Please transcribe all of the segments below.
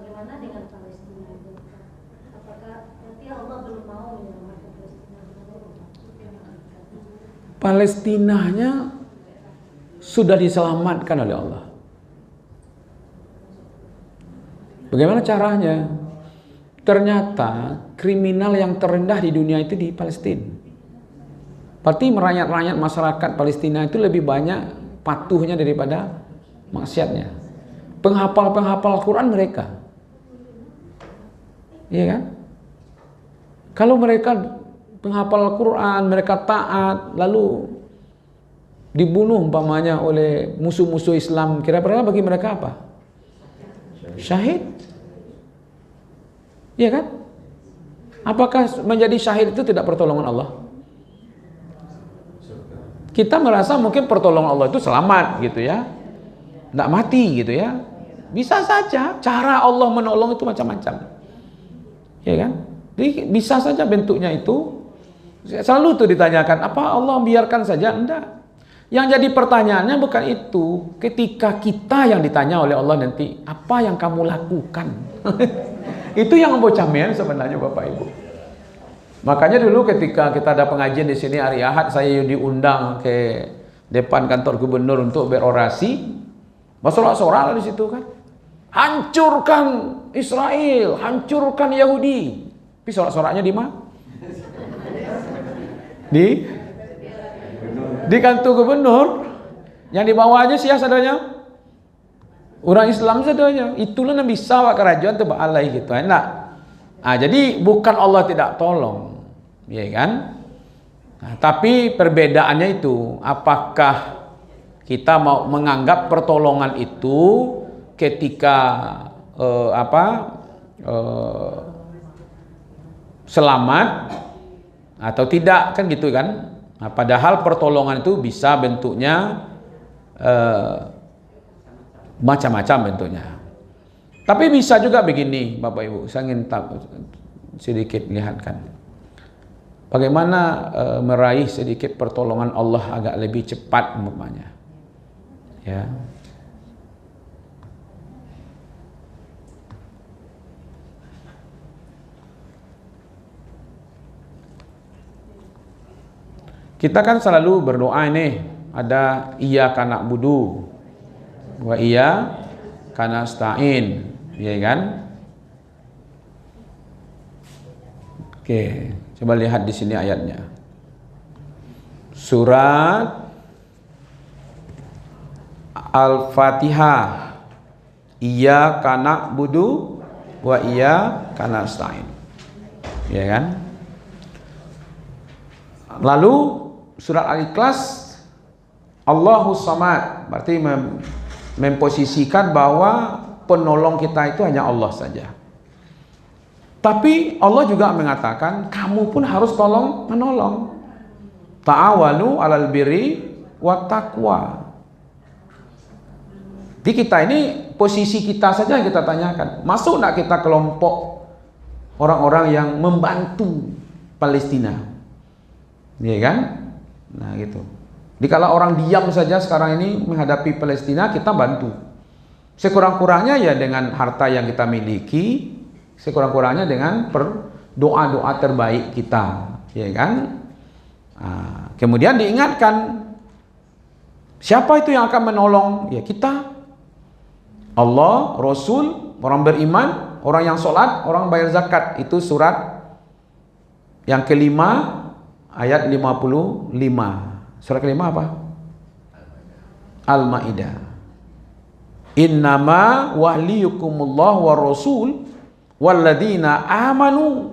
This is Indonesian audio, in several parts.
Bagaimana dengan Palestina itu? Apakah berarti Allah belum mau menyelamatkan Palestina? Palestinanya sudah diselamatkan oleh Allah. Bagaimana caranya? Ternyata kriminal yang terendah di dunia itu di Palestina. Berarti rakyat-rakyat masyarakat Palestina itu lebih banyak patuhnya daripada maksiatnya. Penghafal-penghafal Quran mereka. Iya kan? Kalau mereka penghafal Quran, mereka taat, lalu dibunuh umpamanya oleh musuh-musuh Islam, kira-kira bagi mereka apa? Syahid. Iya kan? Apakah menjadi syahid itu tidak pertolongan Allah? Kita merasa mungkin pertolongan Allah itu selamat gitu ya, tidak mati gitu ya. Bisa saja cara Allah menolong itu macam-macam, ya kan? Jadi bisa saja bentuknya itu. Selalu tuh ditanyakan, apa Allah biarkan saja? Enggak. Yang jadi pertanyaannya bukan itu. Ketika kita yang ditanya oleh Allah nanti, apa yang kamu lakukan? Itu yang membocamen sebenarnya Bapak Ibu. Makanya dulu ketika kita ada pengajian di sini hari Ahad, saya diundang ke depan kantor gubernur untuk berorasi. Bersorak-sorak di situ kan. Hancurkan Israel, hancurkan Yahudi. Tapi sorak-soraknya di mana? Di kantor gubernur. Yang di bawahnya siapa sadanya? Orang Islam sadanya. Itulah yang bisa wak kerajaan tu alai gitu. Enak. Jadi bukan Allah tidak tolong, ya kan? Tapi perbedaannya itu, apakah kita mau menganggap pertolongan itu ketika selamat atau tidak, kan gitu kan? Padahal pertolongan itu bisa bentuknya macam-macam bentuknya. Tapi bisa juga begini Bapak Ibu, saya ingin sedikit lihatkan bagaimana meraih sedikit pertolongan Allah agak lebih cepat umpamanya. Ya. Kita kan selalu berdoa ini, ada iyyaka na'budu wa iyyaka nasta'in, ya kan? Oke, coba lihat di sini ayatnya. Surat Al-Fatihah. Iyyaka na'budu wa iyyaka nasta'in. Ya kan? Lalu surat Al-Ikhlas, Allahus Samad, berarti memposisikan bahwa penolong kita itu hanya Allah saja. Tapi Allah juga mengatakan kamu pun harus tolong menolong. Ta'awanu 'alal birri wat taqwa. Di kita ini posisi kita saja yang kita tanyakan. Masuk enggak kita kelompok orang-orang yang membantu Palestina? Iya kan? Nah gitu. Jadi kalau orang diam saja sekarang ini menghadapi Palestina, kita bantu. Sekurang-kurangnya ya dengan harta yang kita miliki, sekurang-kurangnya dengan doa-doa terbaik kita, ya kan? Nah, kemudian diingatkan, siapa itu yang akan menolong? Ya kita. Allah, Rasul, orang beriman, orang yang sholat, orang bayar zakat. Itu surat yang kelima, ayat 55. Surat kelima apa? Al-Maidah. Innama waliyukumullah wa rasul walladzina amanu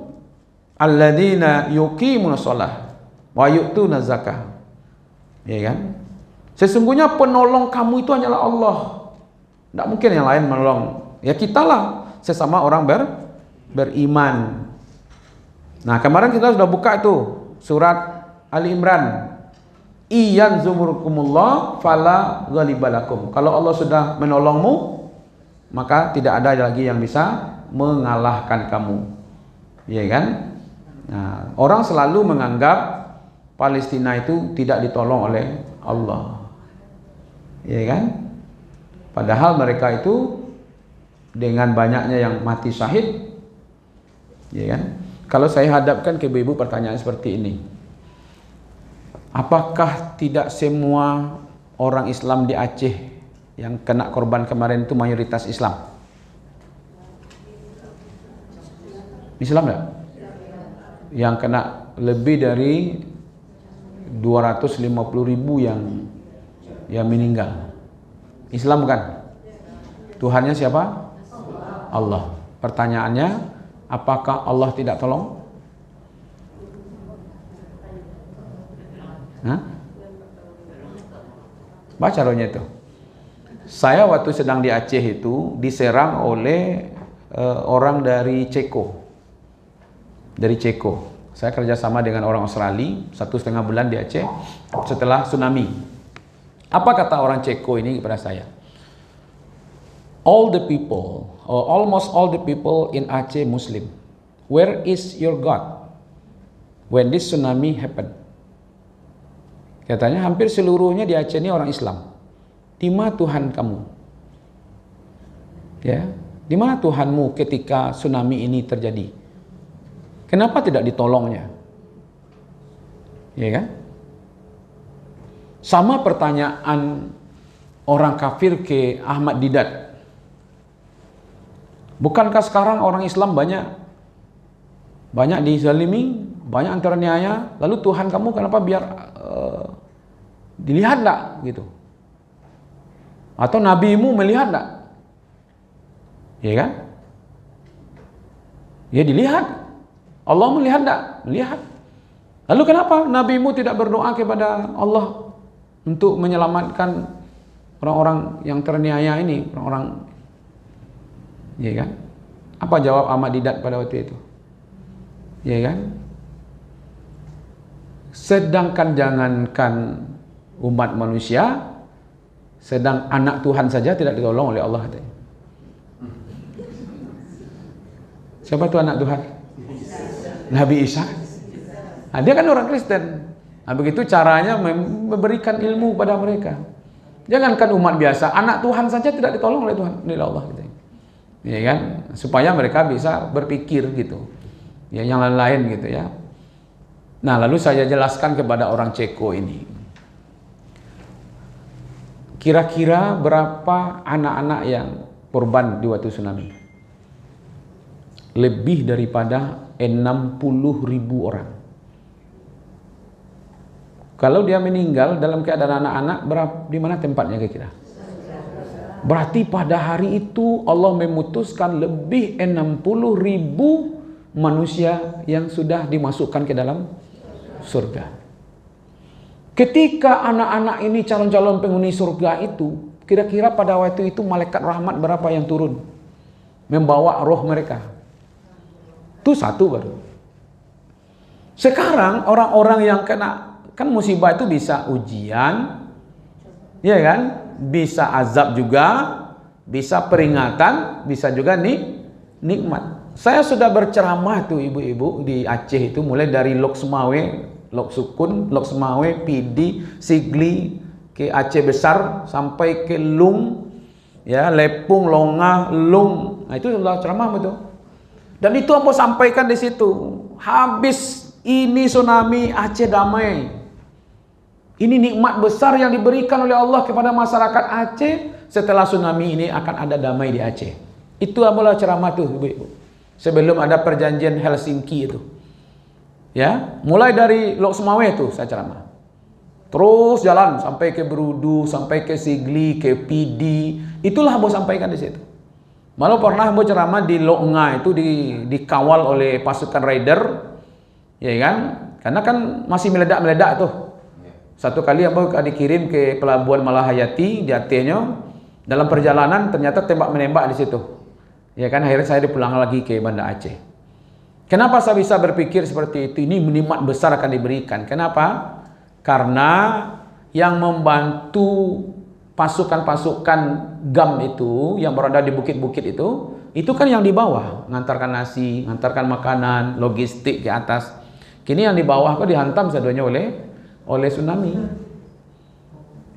alladzina yuqimuna shalah wa yu'tuna zakah. Ya kan? Sesungguhnya penolong kamu itu hanyalah Allah. Tidak mungkin yang lain menolong. Ya kitalah sesama orang beriman. Nah, kemarin kita sudah buka itu surat Ali Imran. Iyan zumurkumullah fala ghalibalakum. Kalau Allah sudah menolongmu, maka tidak ada lagi yang bisa mengalahkan kamu. Iya kan? Nah, orang selalu menganggap Palestina itu tidak ditolong oleh Allah. Iya kan? Padahal mereka itu dengan banyaknya yang mati syahid, ya kan? Kalau saya hadapkan ke ibu-ibu pertanyaan seperti ini, apakah tidak semua orang Islam di Aceh yang kena korban kemarin itu mayoritas Islam? Islam enggak? Yang kena lebih dari 250.000 yang meninggal. Islam kan? Tuhannya siapa? Allah. Pertanyaannya, apakah Allah tidak tolong? Hah? Baca rohnya itu. Saya waktu sedang di Aceh itu diserang oleh orang dari Ceko. Dari Ceko. Saya kerjasama dengan orang Australia 1,5 bulan di Aceh setelah tsunami. Apa kata orang Ceko ini kepada saya? All the people, or almost all the people in Aceh Muslim. Where is your God when this tsunami happened? Katanya hampir seluruhnya di Aceh ini orang Islam. Di mana Tuhan kamu? Ya, di mana Tuhanmu ketika tsunami ini terjadi? Kenapa tidak ditolongnya? Ya kan? Sama pertanyaan orang kafir ke Ahmad Didat. Bukankah sekarang orang Islam banyak dizalimi, banyak teraniaya, lalu Tuhan kamu kenapa biar dilihat enggak gitu? Atau nabimu melihat enggak? Ya kan? Ya dilihat. Allah melihat enggak? Melihat. Lalu kenapa nabimu tidak berdoa kepada Allah untuk menyelamatkan orang-orang yang teraniaya ini, orang-orang, ya kan? Apa jawab Ahmad Didat pada waktu itu? Ya kan? Sedangkan jangankan umat manusia, sedang anak Tuhan saja tidak ditolong oleh Allah katanya. Siapa itu anak Tuhan? Nabi Isa. Nah, dia kan orang Kristen. Nah, begitu caranya memberikan ilmu pada mereka. Jangankan umat biasa, anak Tuhan saja tidak ditolong oleh Tuhan, oleh Allah gitu. Ya kan? Supaya mereka bisa berpikir gitu. Ya, yang lain-lain gitu ya. Nah, lalu saya jelaskan kepada orang Ceko ini. Kira-kira berapa anak-anak yang korban di waktu tsunami? Lebih daripada 60.000 orang. Kalau dia meninggal dalam keadaan anak-anak, di mana tempatnya kira-kira? Berarti pada hari itu Allah memutuskan lebih 60.000 manusia yang sudah dimasukkan ke dalam surga. Ketika anak-anak ini calon-calon penghuni surga itu, kira-kira pada waktu itu malaikat rahmat berapa yang turun membawa roh mereka? Itu satu baru. Sekarang orang-orang yang kena, kan musibah itu bisa ujian, ya kan? Bisa azab juga, bisa peringatan, bisa juga nikmat. Saya sudah berceramah tuh ibu-ibu di Aceh itu, mulai dari Lok Semawe, Lok Sukun, Lok Semawe, Pidi, Sigli, ke Aceh Besar sampai ke Lung, ya, Lepung, Longa, Lung. Nah, itu adalah ceramah betul. Dan itu aku sampaikan di situ. Habis ini tsunami, Aceh damai. Ini nikmat besar yang diberikan oleh Allah kepada masyarakat Aceh. Setelah tsunami ini akan ada damai di Aceh. Itu adalah ceramah tuh, ibu-ibu. Sebelum ada perjanjian Helsinki itu. Ya, mulai dari Lok Semawe itu saya ceramah. Terus jalan sampai ke Berudu, sampai ke Sigli, ke Pidi. Itulah aku sampaikan di situ. Malah pernah aku ceramah di Lok Nga itu dikawal oleh pasukan raider. Ya kan? Karena kan masih meledak-meledak tuh. Satu kali aku dikirim ke pelabuhan Malahayati di Acehnya. Dalam perjalanan ternyata tembak-menembak di situ. Ya kan, akhirnya saya dipulang lagi ke Banda Aceh. Kenapa saya bisa berpikir seperti itu? Ini nikmat besar akan diberikan. Kenapa? Karena yang membantu pasukan-pasukan GAM itu yang berada di bukit-bukit itu kan yang di bawah, ngantarkan nasi, ngantarkan makanan, logistik ke atas. Kini yang di bawah kok dihantam seduanya oleh tsunami.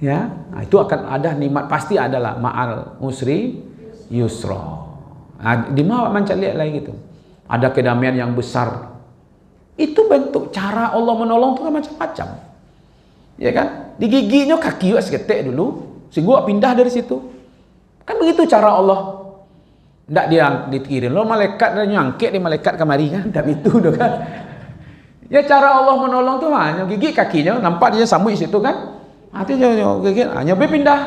Ya, nah, itu akan ada nikmat, pasti adalah ma'al usri yusra. Di mana macam lihat lagi gitu. Ada kedamaian yang besar. Itu bentuk cara Allah menolong itu kan macam-macam. Ya kan? Digiginya kaki juga seketik dulu, sehingga pindah dari situ. Kan begitu cara Allah. Tidak dia dikirim. Lo malaikat dan nyangkit di malaikat kemari kan? Tidak itu doh kan? Ya cara Allah menolong tuh hanya gigit kakinya, nampak dia sambut di situ kan? Artinya gigit, hanya pindah.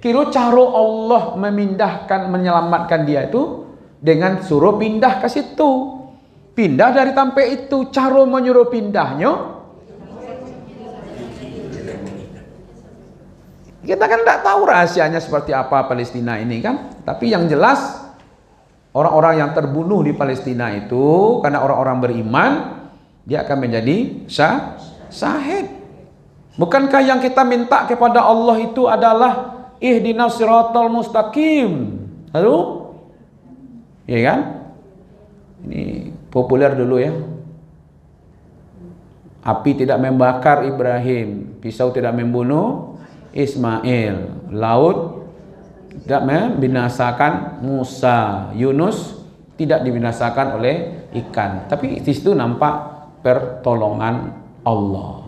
Kira cara Allah memindahkan, menyelamatkan dia itu dengan suruh pindah ke situ. Pindah dari tempat itu. Cara menyuruh pindahnya, kita kan tidak tahu rahasianya seperti apa Palestina ini kan. Tapi yang jelas orang-orang yang terbunuh di Palestina itu karena orang-orang beriman, dia akan menjadi syahid. Bukankah yang kita minta kepada Allah itu adalah ihdinas siratal mustaqim? Lalu, ya kan? Ini populer dulu ya. Api tidak membakar Ibrahim, pisau tidak membunuh Ismail, laut tidak membinasakan Musa, Yunus tidak dibinasakan oleh ikan. Tapi di situ nampak pertolongan Allah.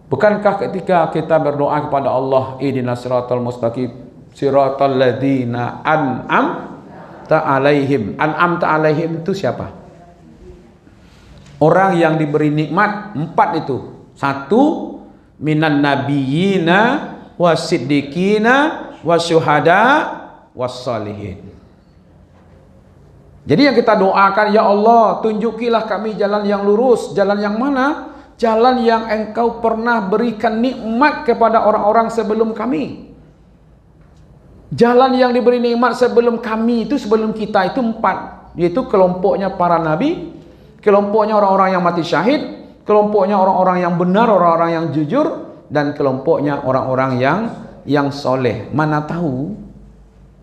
Bukankah ketika kita berdoa kepada Allah, ihdinas siratal mustaqim, siratal ladzina an'amta alaihim. An'amta alaihim itu siapa? Orang yang diberi nikmat 4 itu. 1, minan nabiyina wasiddiqina wasyuhada wassalihin. Jadi yang kita doakan, ya Allah, tunjukilah kami jalan yang lurus. Jalan yang mana? Jalan yang Engkau pernah berikan nikmat kepada orang-orang sebelum kami. Jalan yang diberi nikmat sebelum kami itu, sebelum kita itu 4. Yaitu kelompoknya para nabi, kelompoknya orang-orang yang mati syahid, kelompoknya orang-orang yang benar, orang-orang yang jujur, dan kelompoknya orang-orang yang soleh. Mana tahu,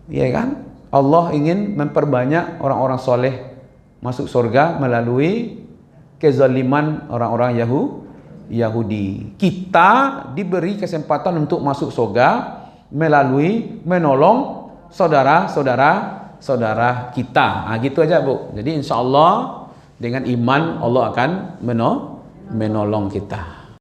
ya kan? Allah ingin memperbanyak orang-orang soleh masuk surga melalui kezaliman orang-orang Yahudi. Kita diberi kesempatan untuk masuk surga melalui menolong saudara-saudara kita. Gitu aja Bu. Jadi insya Allah dengan iman Allah akan menolong kita.